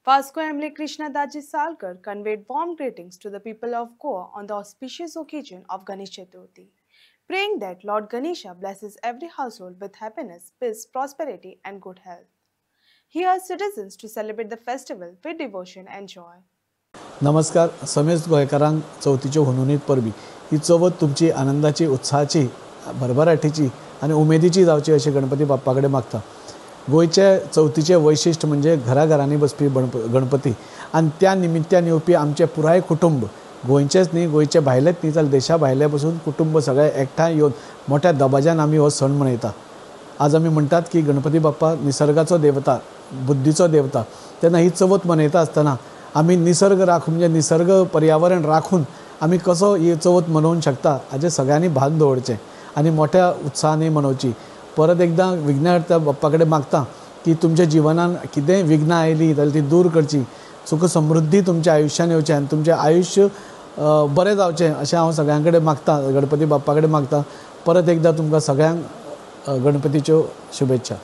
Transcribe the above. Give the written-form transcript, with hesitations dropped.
Vasco Emily Krishnadaji Salkar conveyed warm greetings to the people of Goa on the auspicious occasion of Ganesh Chaturthi, praying that Lord Ganesha blesses every household with happiness, peace, prosperity, and good health. He urged citizens to celebrate the festival with devotion and joy. नमस्कार. समेस्त गोंयकारांक चवथीच्यो हुनुनीत परबी ही चवथ तुमची आनंदाची, उत्साहाची, भरभराटीची आणि उमेदीची जावची अशी गणपती बाप्पा कडेन मागता. गोंयचे चवथीचे वैशिश्ट म्हणजे घराघरांनी बसपी गणपती आणि त्या निमित्यान येवपी आमचे पुराय कुटुंब, गोंयचेच न्ही, गोंयचे भायलेच न्ही, जाल्यार देशा भायले पसून कुटुंब सगळे एकठांय येवन मोठ्या दबाज्यान आमी हो सण मनयता. आज आमी म्हणटात की गणपती बाप्पा निसर्गाचो देवता, बुद्धीचो देवता. तेन्ना ही चवथ मनयता आसतना आमी निसर्ग राखून म्हणजे निसर्ग पर्यावरण राखून आमी कसो ही चवथ मनोवंक शकता हाचें सगळ्यांनी भान दवरचें आनी मोठ्या उत्साहान मनोवची. परत एकदां विघ्नहर्ता बाप्पा कडेन मागता की तुमच्या जिवनान कितेंय विघ्नां आयलीं जाल्यार ती दूर करची, सुख समृद्धी तुमच्या आयुश्यान येवचें आनी तुमचें आयुश्य बरें जावचें अशें हांव सगळ्यां कडेन मागता, गणपती बाप्पा कडेन मागता. परत एकदां तुमकां सगळ्यांक गणपतीच्यो शुभेच्छा.